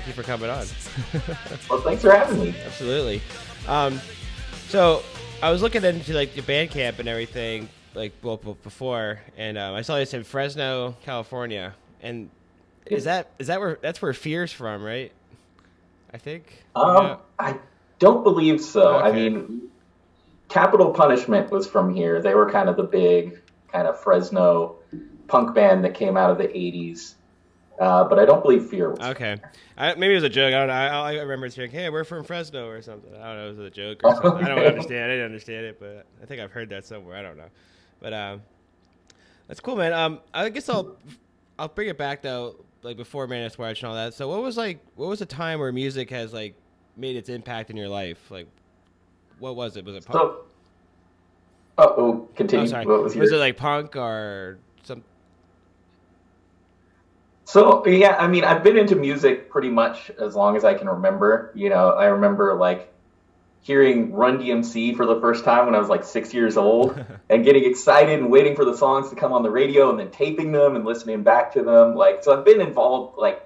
you for coming on. Well, thanks for having me. Absolutely. Um, so I was looking into like your Bandcamp and everything, like before, and I saw this in Fresno, California. And is that where Fear's from, right? I think. Yeah. I don't believe so. I Okay. mean, Capital Punishment was from here. They were kind of the big kind of Fresno punk band that came out of the '80s. But I don't believe Fear was from Okay. Maybe it was a joke. I don't know. I remember saying, "Hey, we're from Fresno" or something. I don't know. It was a joke or something. I don't there. understand. I didn't understand it, but I think I've heard that somewhere. I don't know. But that's cool, man. I guess I'll bring it back though, like before Mantis Watch and all that. So what was the time where music has like made its impact in your life? Like, what was it? Was it punk? So, Oh, continue. sorry. What was Was it your? like punk or some? So yeah, I mean, I've been into music pretty much as long as I can remember. I remember like hearing Run DMC for the first time when I was like 6 years old and getting excited and waiting for the songs to come on the radio and then taping them and listening back to them. Like, so I've been involved, like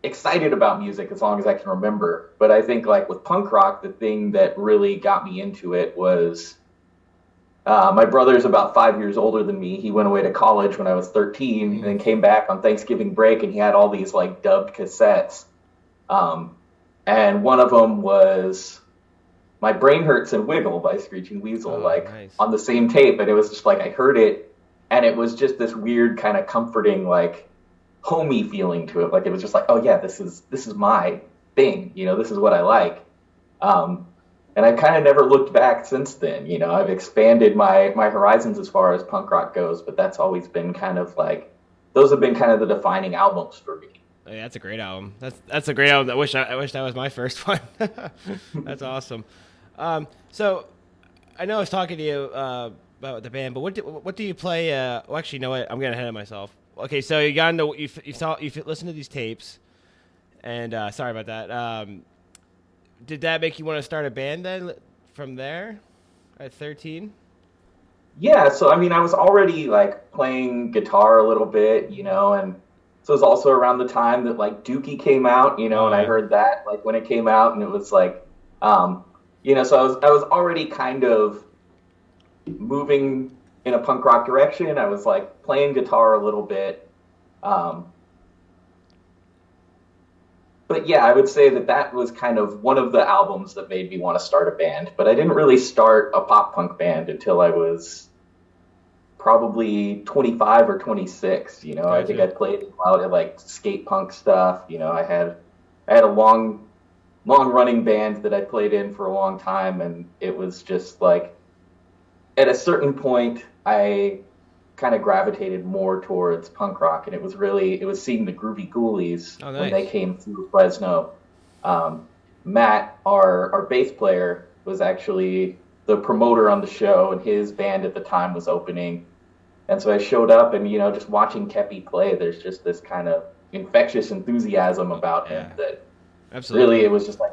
excited about music as long as I can remember. But I think like with punk rock, the thing that really got me into it was my brother's about 5 years older than me. He went away to college when I was 13 and Mm. then came back on Thanksgiving break and he had all these like dubbed cassettes. Um, and one of them was My Brain Hurts and Wiggle by Screeching Weasel, Oh, like nice. on the same tape. And it was just like I heard it and it was just this weird kind of comforting, like homey feeling to it. Like it was just like, oh yeah, this is my thing, this is what I like. Um, and I've kind of never looked back since then. I've expanded my horizons as far as punk rock goes, but that's always been kind of like those have been kind of the defining albums for me. Yeah, that's a great album. That's a great album. I wish that was my first one. That's awesome. So I know I was talking to you about the band, but what do you play? Well, actually, you know what? I'm getting ahead of myself. Okay, so you got into you listened to these tapes, and sorry about that. Did that make you want to start a band then? From there, at 13? Yeah, so I mean, I was already like playing guitar a little bit, and so it was also around the time that like Dookie came out, Oh and I yeah. heard that like when it came out, and it was like, so I was already kind of moving in a punk rock direction. I was like playing guitar a little bit, um, but yeah, I would say that was kind of one of the albums that made me want to start a band. But I didn't really start a pop punk band until I was probably 25 or 26. I think Gotcha. I played a lot of like skate punk stuff. I had a long running band that I played in for a long time, and it was just like at a certain point I kind of gravitated more towards punk rock, and it was seeing the Groovy Ghoulies Oh when they nice. came through Fresno. um, Matt, our bass player, was actually the promoter on the show, and his band at the time was opening. And so I showed up, and just watching Kepi play, there's just this kind of infectious enthusiasm about him Yeah. that really Absolutely. it was just like,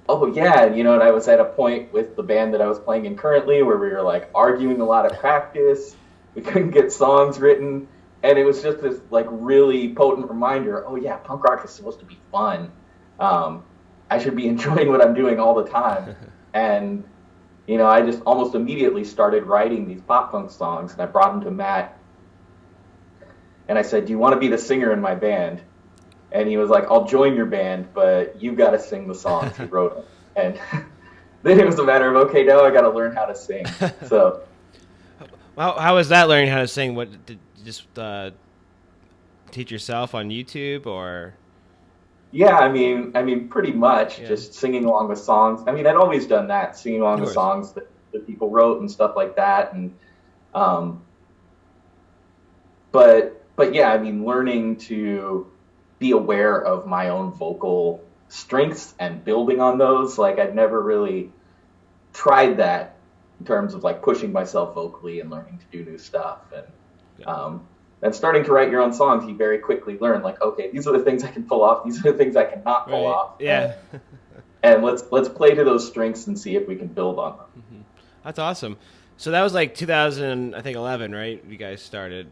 oh yeah, and I was at a point with the band that I was playing in currently where we were like arguing a lot at practice. We couldn't get songs written, and it was just this like really potent reminder. Oh yeah, punk rock is supposed to be fun. Um, I should be enjoying what I'm doing all the time, and I just almost immediately started writing these pop punk songs, and I brought them to Matt, and I said, "Do you want to be the singer in my band?" And he was like, "I'll join your band, but you got to sing the songs." He wrote them, and then it was a matter of, okay, now I got to learn how to sing. So How was that learning how to sing? What did you just teach yourself on YouTube or? yeah, I mean, pretty much Yeah, just singing along with songs. I mean, I'd always done that, singing along of with course. songs that people wrote and stuff like that, and um, but yeah, I mean, learning to be aware of my own vocal strengths and building on those. Like I'd never really tried that in terms of like pushing myself vocally and learning to do new stuff. Yeah. And starting to write your own songs, you very quickly learn like, okay, these are the things I can pull off, these are the things I cannot pull Right. off, and Yeah. and let's play to those strengths and see if we can build on them. That's awesome. So that was like 2000, I think 11, right? You guys started.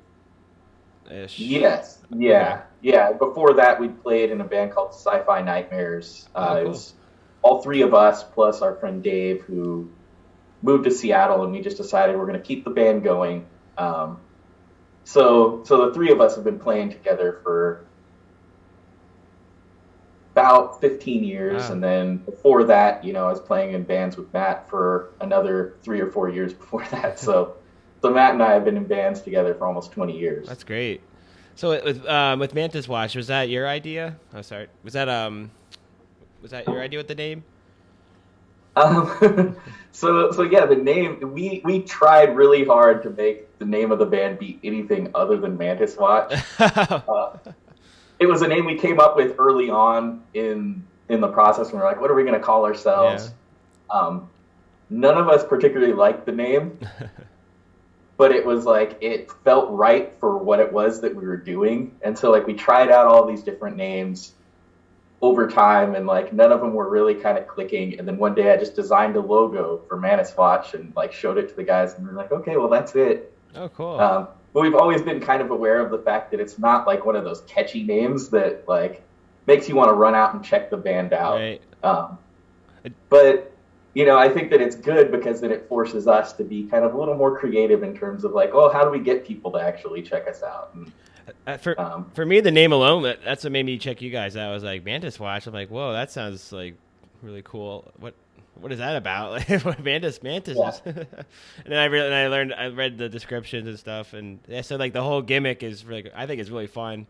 ish. Yes, Okay. yeah. Before that, we played in a band called Sci-Fi Nightmares. Oh, It cool. was all three of us plus our friend Dave, who moved to Seattle, and we just decided we're going to keep the band going. So the three of us have been playing together for about 15 years, Wow, and then before that, I was playing in bands with Matt for another 3 or 4 years before that. So Matt and I have been in bands together for almost 20 years. that's great. So with Mantis Watch, was that your idea? Oh, sorry. Was that your idea with the name? So yeah, the name we tried really hard to make the name of the band be anything other than Mantis Watch. Uh, it was a name we came up with early on in the process, and we are like, what are we going to call Yeah. ourselves? Um, None of us particularly liked the name, but it was like it felt right for what it was that we were doing, and so like we tried out all these different names over time, and like none of them were really kind of clicking. And then one day I just designed a logo for Mantis Watch and like showed it to the guys, and we are like, okay, well that's it. Oh, cool. But we've always been kind of aware of the fact that it's not like one of those catchy names that like makes you want to run out and check the band out. Right. But I think that it's good because then it forces us to be kind of a little more creative in terms of like, oh, how do we get people to actually check us out? And, For um, for me, the name alone, that's what made me check you guys out. I was like, Mantis Watch. I'm like, whoa, that sounds like really cool. What is that about? Like, what Mantis yeah. is. And then I read the descriptions and stuff, and yeah, so like the whole gimmick is really, I think it's really fun.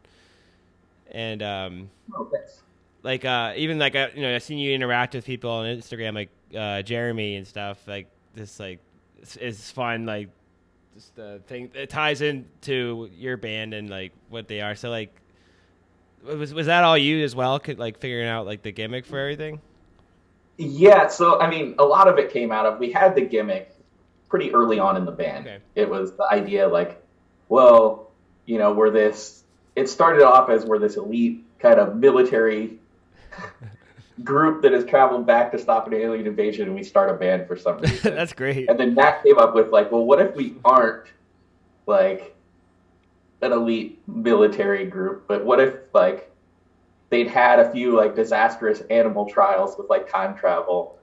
And Oh, thanks. like even like I've seen you interact with people on Instagram, like Jeremy and stuff. Like this, like is fun. Like just the thing it ties into your band and like what they are. So like, was that all you as well? Like figuring out like the gimmick for everything. Yeah, so I mean, a lot of it came out of we had the gimmick pretty early on in the band. Okay. It was the idea like, well, we're this. It started off as we're this elite kind of military group that has traveled back to stop an alien invasion, and we start a band for some reason. That's great. And then Matt came up with like, well, what if we aren't like an elite military group, but what if like they'd had a few like disastrous animal trials with like time travel,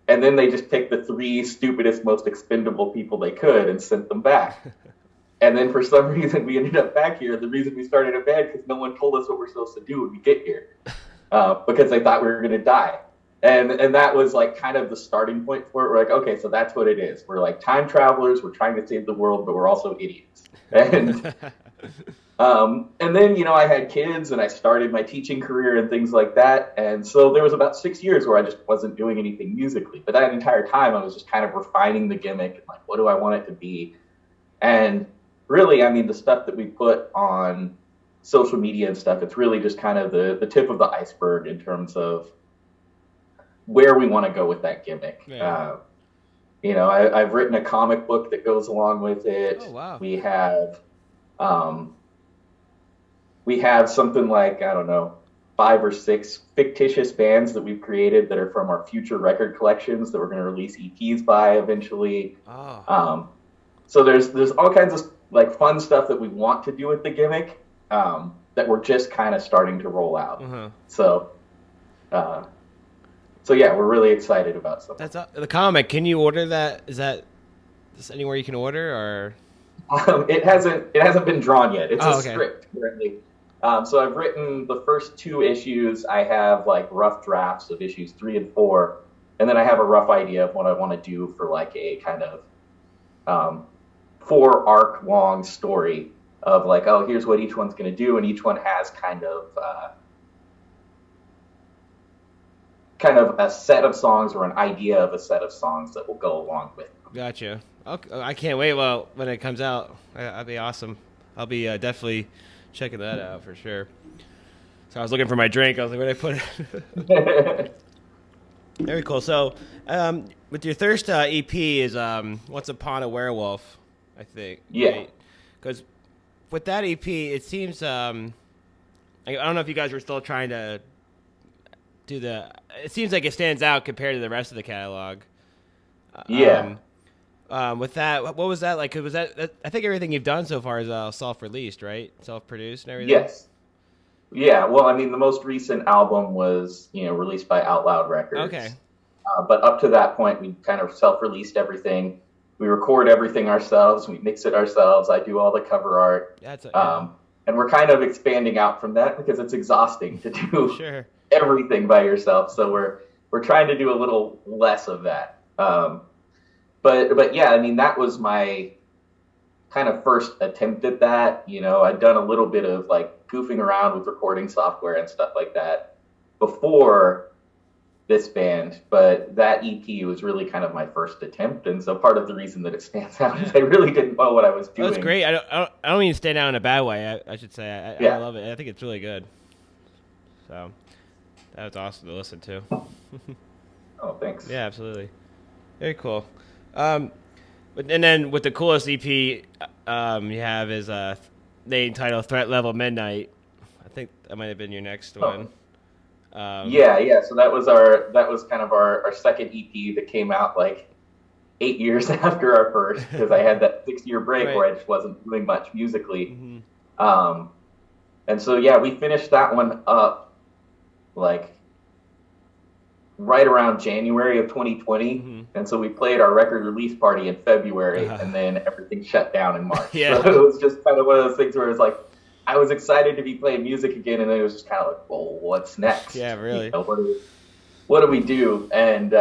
and then they just picked the three stupidest, most expendable people they could and sent them back. And then for some reason we ended up back here. The reason we started a band because no one told us what we're supposed to do when we get here, because they thought we were going to die. And that was like kind of the starting point for it. We're like, okay, so that's what it is. We're like time travelers. We're trying to save the world, but we're also idiots. And then, I had kids and I started my teaching career and things like that. And so there was about 6 years where I just wasn't doing anything musically. But that entire time I was just kind of refining the gimmick and like, what do I want it to be? And really, I mean, the stuff that we put on social media and stuff, it's really just kind of the tip of the iceberg in terms of where we want to go with that gimmick. Yeah. I've written a comic book that goes along with it. Oh wow. Um, we have something like, I don't know, 5 or 6 fictitious bands that we've created that are from our future record collections that we're going to release EPs by eventually. Oh. So there's all kinds of like fun stuff that we want to do with the gimmick, that we're just kind of starting to roll out. Uh-huh. So yeah, we're really excited about something. That's the comic. Can you order that? Is that just anywhere you can order or? It hasn't been drawn yet. It's Okay. script currently. So I've written the first 2 issues. I have like rough drafts of issues 3 and 4, and then I have a rough idea of what I want to do for like a kind of 4 arc long story of like, oh, here's what each one's going to do, and each one has kind of a set of songs or an idea of a set of songs that will go along with them. Gotcha. Okay. I can't wait. Well, when it comes out, that'd be awesome. I'll be definitely checking that out for sure. So I was looking for my drink. I was like, where'd I put it? Very cool. So, with your Thirst EP is Once Upon a Werewolf, I think. Yeah. Because with that EP, it seems I don't know if you guys were still trying to do the. It seems like it stands out compared to the rest of the catalog. Yeah. With that, what was that like? Was that I think everything you've done so far is self-released, right? Self-produced and everything. Yes. Yeah. Well, I mean, the most recent album was, released by Out Loud Okay. Records. But up to that point, we kind of self-released everything. We record everything ourselves. We mix it ourselves. I do all the cover art. Yeah. And we're kind of expanding out from that because it's exhausting to do Sure. everything by yourself. So we're trying to do a little less of that. But yeah, I mean, that was my kind of first attempt at that. I'd done a little bit of like goofing around with recording software and stuff like that before this band, but that EP was really kind of my first attempt, and so part of the reason that it stands out is I really didn't know what I was doing. That's great. I don't mean to stand out in a bad way. I should say I love it. I think it's really good. So that was awesome to listen to. Oh, thanks. Yeah, absolutely. Very cool. And then with the coolest EP you have is they entitled Threat Level Midnight. I think that might have been your next one. Yeah. So that was kind of our second EP that came out like 8 years after our first, because I had that 6-year break Right. where I just wasn't doing much musically. Mm-hmm. And so yeah, we finished that one up like right around January of 2020, and so we played our record release party in February, and then everything shut down in March. Yeah. So it was just kind of one of those things where it's like, I was excited to be playing music again, and then it was just kind of like, well, what's next? Yeah, really. What do we do? And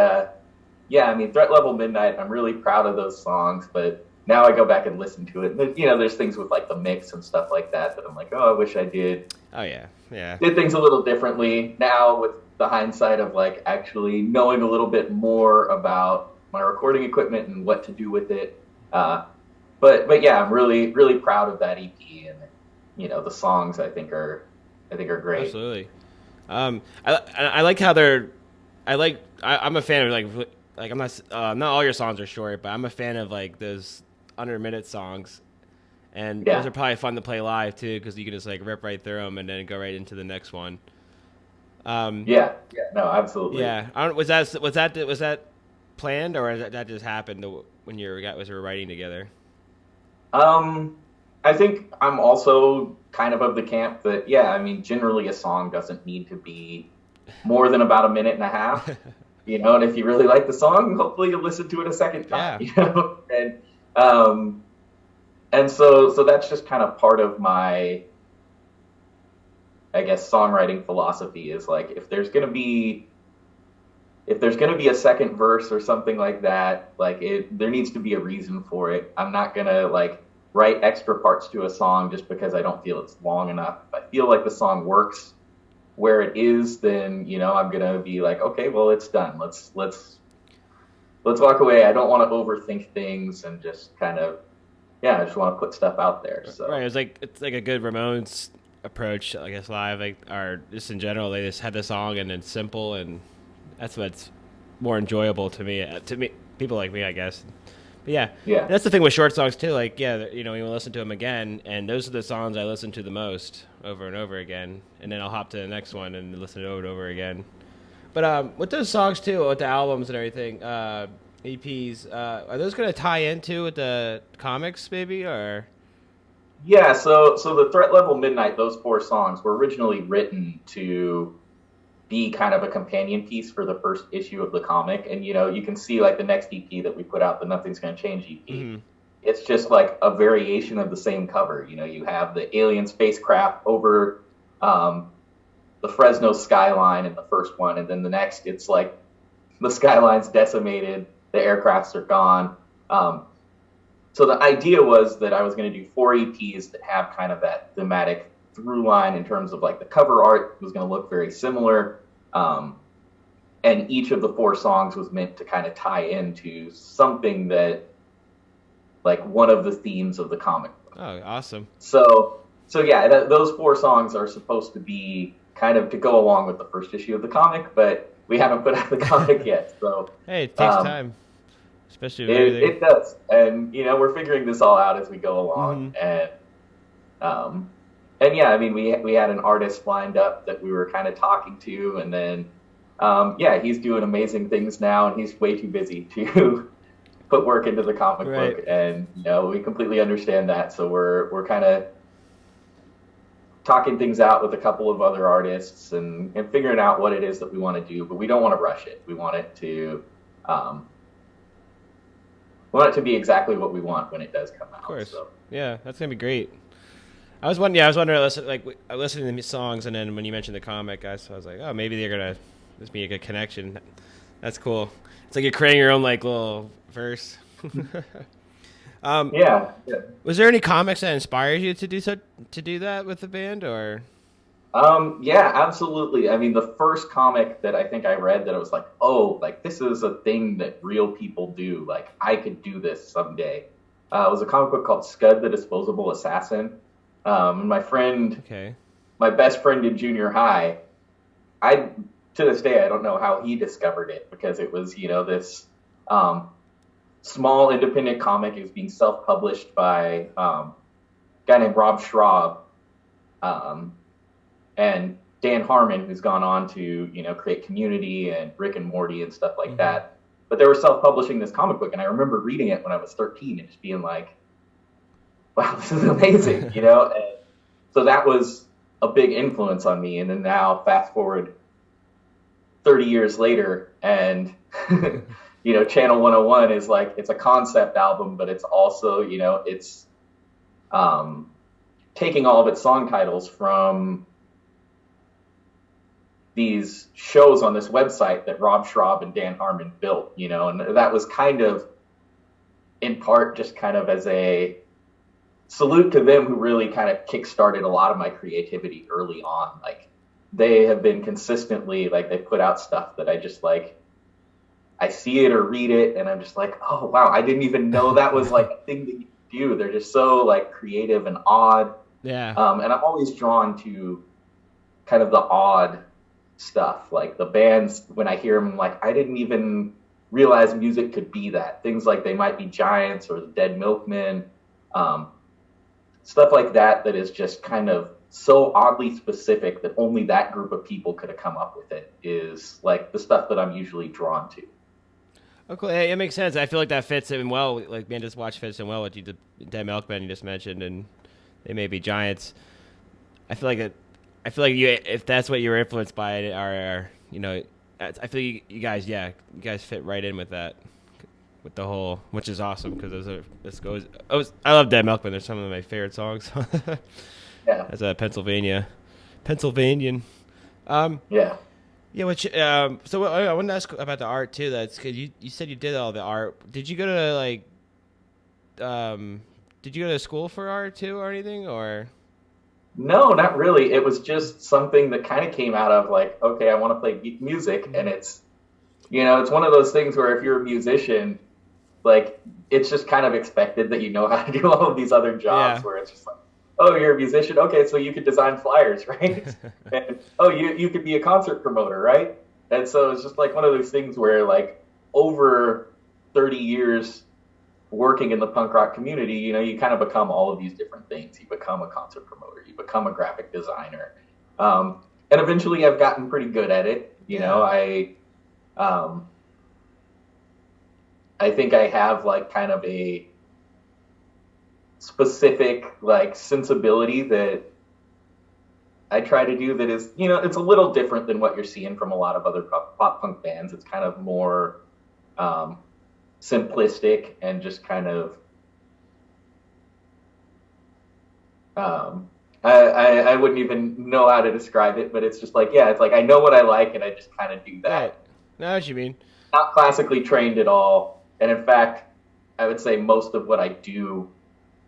yeah, I mean, Threat Level Midnight, I'm really proud of those songs, but now I go back and listen to it. And, there's things with like the mix and stuff like that I'm like, oh, I wish I did. Oh yeah. Did things a little differently now with the hindsight of like actually knowing a little bit more about my recording equipment and what to do with it. But yeah, I'm really, really proud of that EP, and the songs I think are great. Absolutely. I like how I'm a fan of like I'm not all your songs are short, but I'm a fan of like those under-minute songs, and those are probably fun to play live too, because you can just like rip right through them and then go right into the next one. No, absolutely. Yeah, was that planned, or that just happened when you were writing together? I think I'm also kind of the camp that, I mean, generally a song doesn't need to be more than about a minute and a half, and if you really like the song, hopefully you'll listen to it a second time, and so that's just kind of part of my, I guess, songwriting philosophy is like, if there's going to be a second verse or something like that, like there needs to be a reason for it. I'm not going to like write extra parts to a song just because I don't feel it's long enough. If I feel like the song works where it is, then I'm gonna be like, okay, well, it's done. Let's walk away. I don't want to overthink things and just kind of, I just want to put stuff out there. So right, it's like a good Ramones approach, I guess, live, or just in general. They just have the song and it's simple, and that's what's more enjoyable to me. People like me, I guess. But yeah. That's the thing with short songs too. Like, you listen to them again, and those are the songs I listen to the most over and over again, and then I'll hop to the next one and listen to it over and over again. But with those songs too, with the albums and everything, EPs, are those going to tie into with the comics, maybe, or? Yeah. So the Threat Level Midnight, those 4 songs were originally written to be kind of a companion piece for the first issue of the comic. And, you can see like the next EP that we put out, the Nothing's Gonna Change EP. Mm-hmm. It's just like a variation of the same cover. You have the alien spacecraft over the Fresno skyline in the first one. And then the next, it's like the skyline's decimated, the aircrafts are gone. So the idea was that I was going to do 4 EPs that have kind of that thematic through line in terms of like the cover art was going to look very similar, and each of the 4 songs was meant to kind of tie into something that, like, one of the themes of the comic book. Oh, awesome. So yeah, those 4 songs are supposed to be kind of to go along with the first issue of the comic, but we haven't put out the comic yet. So hey, it takes time, especially it does, and we're figuring this all out as we go along, and yeah, I mean, we had an artist lined up that we were kind of talking to, and then, he's doing amazing things now, and he's way too busy to put work into the comic Right. book, and we completely understand that. So we're kind of talking things out with a couple of other artists and figuring out what it is that we want to do, but we don't want to rush it. Um, we want it to be exactly what we want when it does come Of out. course. So Yeah, that's gonna be great. I was wondering, listening to the songs, and then when you mentioned the comic, I was like, oh, maybe they're gonna just be a good connection. That's cool. It's like you're creating your own like little verse. um, yeah, yeah. was there any comics that inspired you to do that with the band, or? Yeah, absolutely. I mean, the first comic that I think I read that I was like, oh, like this is a thing that real people do. Like I could do this someday. Was a comic book called Scud the Disposable Assassin. My friend, Okay. my best friend in junior high, I to this day I don't know how he discovered it because it was this um, small independent comic. It was being self-published by a guy named Rob Schraub. Um, and Dan Harmon, who's gone on to create Community and Rick and Morty and stuff like Mm-hmm. that. But they were self-publishing this comic book, and I remember reading it when I was 13 and just being like, "Wow, this is amazing!" And so that was a big influence on me. And then now, fast forward 30 years later, and Channel 101 is like it's a concept album, but it's also it's taking all of its song titles from these shows on this website that Rob Schraub and Dan Harmon built, and that was kind of in part just kind of as a salute to them who really kind of kickstarted a lot of my creativity early on. Like they have been consistently like they put out stuff that I just like I see it or read it and I'm just like, oh wow, I didn't even know that was like a thing that you do. They're just so like creative and odd. Yeah. And I'm always drawn to kind of the odd stuff, like the bands. When I hear them, like I didn't even realize music could be that. Things like They Might Be Giants or the Dead Milkmen, stuff like that. That is just kind of so oddly specific that only that group of people could have come up with it. Is like the stuff that I'm usually drawn to. Okay, it makes sense. I feel like that fits in well. Like Man Just Watch fits in well with the Dead Milkmen you just mentioned, and They May Be Giants. I feel like it. I feel like if that's what you were influenced by, I feel you guys fit right in with that, with the whole, which is awesome because I love Dead Milkmen. They're some of my favorite songs. Yeah. As a Pennsylvanian. Yeah. Yeah. So I wanted to ask about the art too. That's because you said you did all the art. Did you go to school for art too or anything or? No, not really. It was just something that kind of came out of like, okay, I want to play music, and it's one of those things where if you're a musician, like it's just kind of expected that you know how to do all of these other jobs. Yeah. Where it's just like, oh, you're a musician, okay, so you could design flyers, right? And oh, you could be a concert promoter, right? And so it's just like one of those things where like over 30 years working in the punk rock community, you kind of become all of these different things. You become a concert promoter, you become a graphic designer, and eventually I've gotten pretty good at it. I think I have like kind of a specific like sensibility that I try to do that is, it's a little different than what you're seeing from a lot of other pop punk bands. It's kind of more simplistic and just kind of I wouldn't even know how to describe it, but it's just like, yeah, it's like I know what I like and I just kind of do that. Right. I know what you mean. Not classically trained at all. And in fact, I would say most of what I do,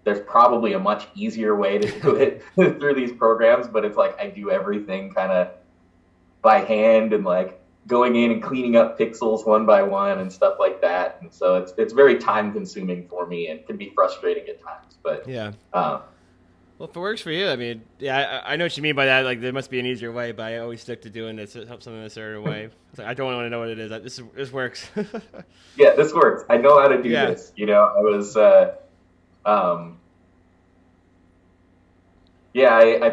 there's probably a much easier way to do it through these programs, but it's like I do everything kind of by hand and like going in and cleaning up pixels one by one and stuff like that. And so it's very time consuming for me and can be frustrating at times. But yeah. Well, if it works for you, I mean, yeah, I know what you mean by that. Like, there must be an easier way, but I always stick to doing this, something a certain way. It's like, I don't want to know what it is. This works. Yeah, this works. I know how to do this. I was, I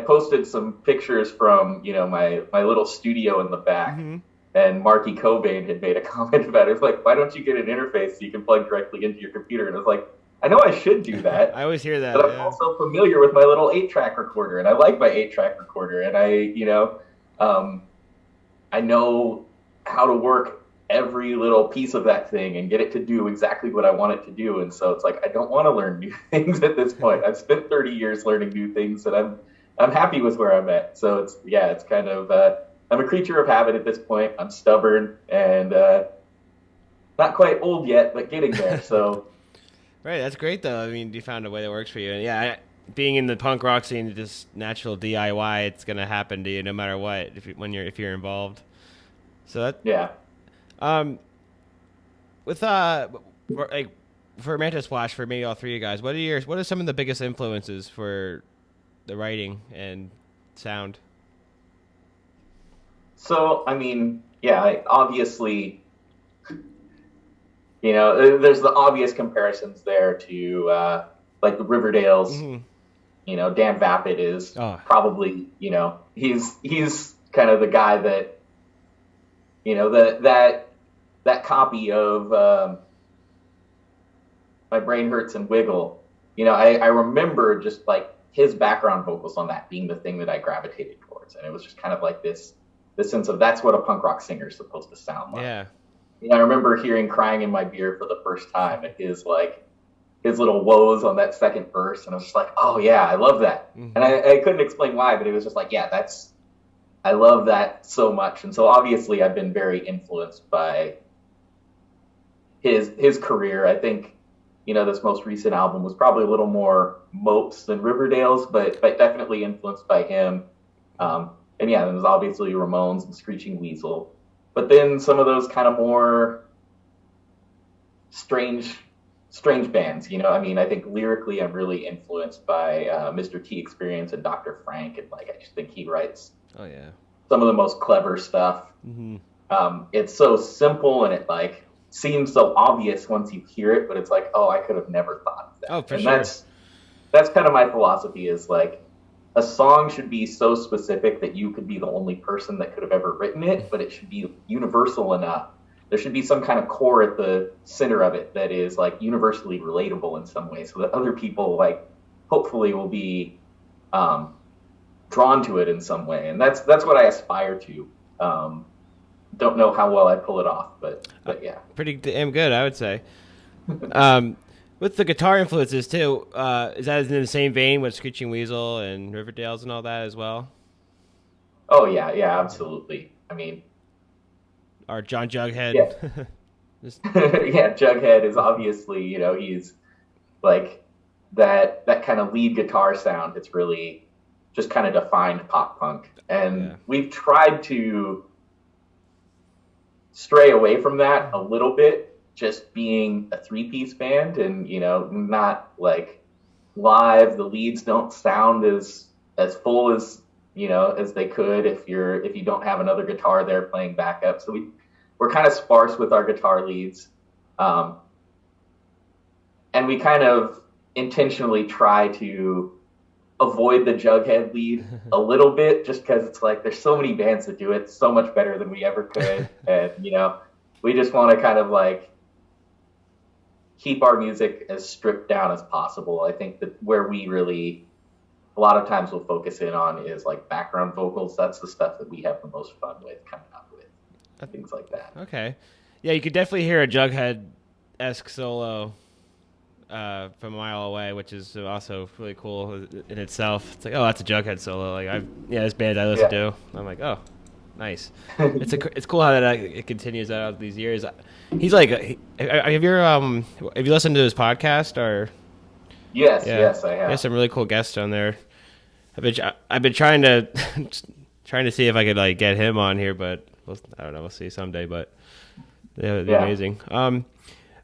posted some pictures from, my little studio in the back. Mm-hmm. and Marky Cobain had made a comment about it. It's like, why don't you get an interface so you can plug directly into your computer? And I was like, I know I should do that. I always hear that. But I'm Yeah. also familiar with my little 8-track recorder, and I like my 8-track recorder, and um, I know how to work every little piece of that thing and get it to do exactly what I want it to do. And so it's like, I don't want to learn new things at this point. I've spent 30 years learning new things, and I'm happy with where I'm at. So it's kind of I'm a creature of habit at this point. I'm stubborn and not quite old yet, but getting there. So. Right, that's great though. I mean, you found a way that works for you, and yeah, being in the punk rock scene, just natural DIY, it's gonna happen to you no matter what if you're involved. So that Yeah. um with like for Mantis Splash, for maybe all three of you guys, what are some of the biggest influences for the writing and sound? So I mean, yeah, obviously, there's the obvious comparisons there to like the Riverdale's. Mm-hmm. Dan Vapid is Oh, probably, he's kind of the guy that, that copy of My Brain Hurts and Wiggle. I remember just like his background vocals on that being the thing that I gravitated towards, and it was just kind of like this sense of that's what a punk rock singer is supposed to sound like. yeah. I remember hearing "Crying in My Beer" for the first time, and his little woes on that second verse, and I was just like, oh yeah, I love that. Mm-hmm. And I couldn't explain why, but it was just like, yeah, I love that so much. And so obviously I've been very influenced by his career. I think, this most recent album was probably a little more Mopes than Riverdale's, but definitely influenced by him. And yeah, there's obviously Ramones and Screeching Weasel. But then some of those kind of more strange bands, I mean, I think lyrically I'm really influenced by Mr. T Experience and Dr. Frank, and like I just think he writes some of the most clever stuff. Mm-hmm. It's so simple and it like seems so obvious once you hear it, but it's like, oh, I could have never thought of that. Oh, for and sure. That's kind of my philosophy, is like a song should be so specific that you could be the only person that could have ever written it, but it should be universal enough. There should be some kind of core at the center of it that is like universally relatable in some way, so that other people like hopefully will be drawn to it in some way. And that's what I aspire to. Don't know how well I pull it off, but yeah. Pretty damn good, I would say. With the guitar influences too, is that in the same vein with Screeching Weasel and Riverdale's and all that as well? Oh yeah, absolutely. I mean, Or John Jughead? Yeah. Yeah, Jughead is obviously, he's like that kind of lead guitar sound. It's really just kind of defined pop punk, and we've tried to stray away from that a little bit, just being a 3-piece band, and not like live. The leads don't sound as full as as they could if you don't have another guitar there playing backup. So we're kind of sparse with our guitar leads, and we kind of intentionally try to avoid the Jughead lead a little bit, just because it's like there's so many bands that do it so much better than we ever could, and we just want to kind of like keep our music as stripped down as possible. I think that where we really a lot of times we'll focus in on is like background vocals. That's the stuff that we have the most fun with coming up with, things like that. Okay, yeah, you could definitely hear a Jughead-esque solo from a mile away, which is also really cool in itself. It's like, oh, that's a Jughead solo. Like this band I listen to. I'm like, oh, nice. It's cool how that it continues out these years. He's like, have you listened to his podcast or? Yes, I have. He has some really cool guests on there. I've been trying to see if I could like get him on here, but I don't know. We'll see someday. But they're amazing.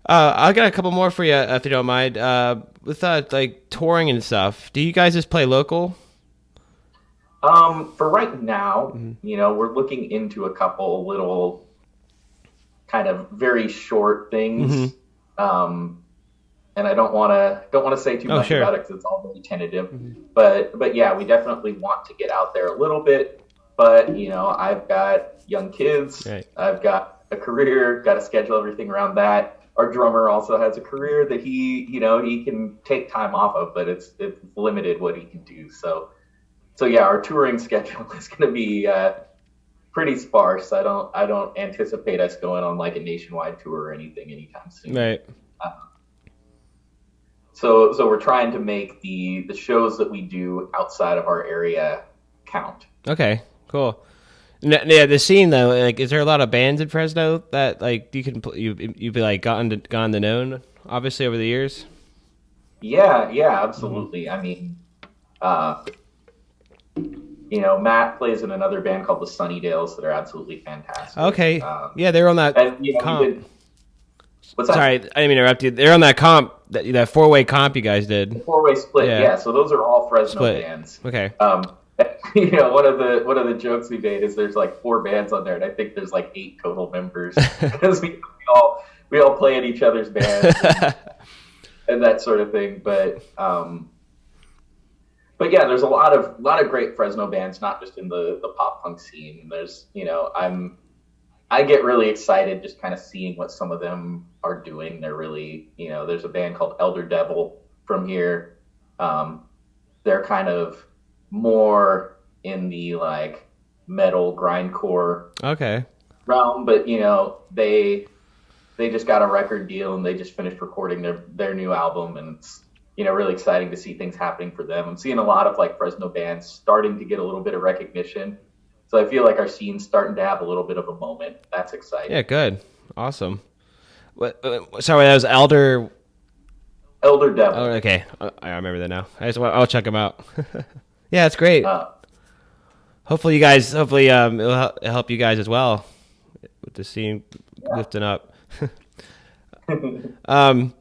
I got a couple more for you if you don't mind. With like touring and stuff, do you guys just play local? For right now, we're looking into a couple little kind of very short things. And I don't want to say too much about it because it's all very tentative. But yeah, we definitely want to get out there a little bit. but I've got young kids, Right. I've got a career, got to schedule everything around that. Our drummer also has a career that he can take time off of, but it's limited what he can do. So yeah, our touring schedule is going to be pretty sparse. I don't anticipate us going on like a nationwide tour or anything anytime soon. Right. Uh, so we're trying to make the shows that we do outside of our area count. Okay. Cool. Yeah, the scene though, like, is there a lot of bands in Fresno that like you've be like gotten to know, obviously over the years? Yeah, Hmm. absolutely. I mean, uh, Matt plays in another band called the Sunnydales that are absolutely fantastic. Okay. Yeah, they're on that And comp. what's Sorry, I that? didn't mean to interrupt you. They're on that comp, that four-way comp you guys did. The four-way split. Yeah, Yeah, so those are all Fresno split. bands. Okay. Um, one of the jokes we made is there's like four bands on there, and I think there's like eight total members because we all play in each other's bands and that sort of thing. But yeah, there's a lot of great Fresno bands, not just in the pop punk scene. There's I get really excited just kind of seeing what some of them are doing. They're really there's a band called Elder Devil from here. Um, they're kind of more in the like metal grindcore Okay. realm, but they just got a record deal and they just finished recording their new album, and it's really exciting to see things happening for them. I'm seeing a lot of like Fresno bands starting to get a little bit of recognition, so I feel like our scene's starting to have a little bit of a moment. That's Yeah, exciting. good. Awesome. What? Sorry, that was Elder. Elder Oh, Devil. okay. I remember that now. I'll check them out. Yeah, it's great. uh, Hopefully it'll help you guys as well with the scene lifting up. um,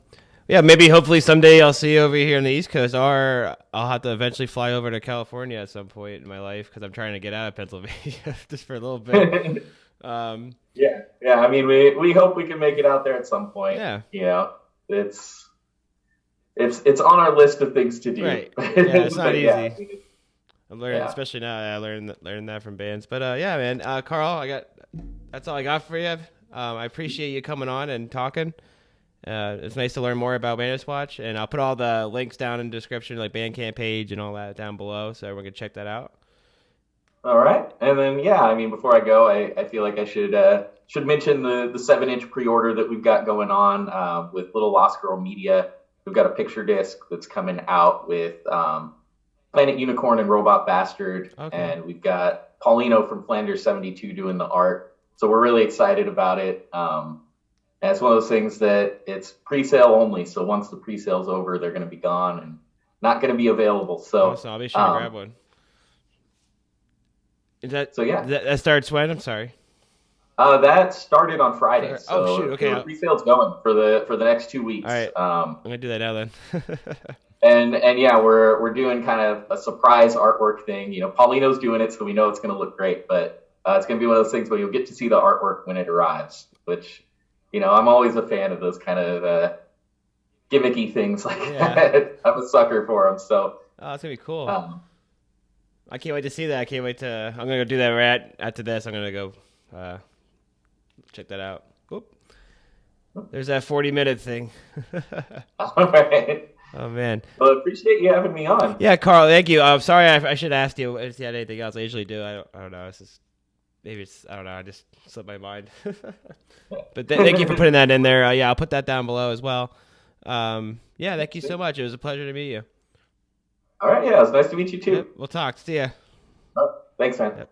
yeah, maybe hopefully someday I'll see you over here on the East Coast, or I'll have to eventually fly over to California at some point in my life because I'm trying to get out of Pennsylvania just for a little bit. yeah. Um, Yeah, I mean, we hope we can make it out there at some point. yeah, It's it's on our list of things to do. right. Yeah, it's not But yeah, easy. I'm learning, yeah. especially now. I learned that from bands. But yeah, man, Carl, that's all I got for you. I appreciate you coming on and talking. It's nice to learn more about Mantis Watch, and I'll put all the links down in the description, like Bandcamp page and all that down below, so everyone can check that out. All right, and then yeah, I mean, before I go, I feel like I should mention the 7-inch pre-order that we've got going on with Little Lost Girl Media. We've got a picture disc that's coming out with Planet Unicorn and Robot Bastard, Okay. and we've got Paulino from Flanders 72 doing the art. So we're really excited about it. And it's one of those things that it's pre-sale only. So once the pre-sale's over, they're going to be gone and not going to be available. So Awesome. I'll be sure to grab one. Is that so yeah, that starts when? I'm sorry. that started on Friday. Oh shoot. So Okay. the pre-sale's going for the next two All weeks. right. I'm gonna do that now then. And yeah, we're doing kind of a surprise artwork thing. Paulino's doing it, so we know it's going to look great. But it's going to be one of those things where you'll get to see the artwork when it arrives. Which, I'm always a fan of those kind of gimmicky things like Yeah. that. I'm a sucker for them. So, Oh, it's gonna be cool. um, I can't wait to see that. I can't wait to. I'm gonna go do that right after this. I'm gonna go uh, check that out. Oop. There's that 40-minute thing. all right. Oh man. Well, appreciate you having me on. Yeah, Carl. Thank you. I'm sorry. I should have asked you if you had anything else. I usually do. I don't know. It's just maybe it's. I don't know. I just slipped my mind. But thank you for putting that in there. Yeah, I'll put that down below as well. Yeah, thank you so much. It was a pleasure to meet you. All right. Yeah, it was nice to meet you Yep. too. We'll talk. See ya. Thanks, man. Yep.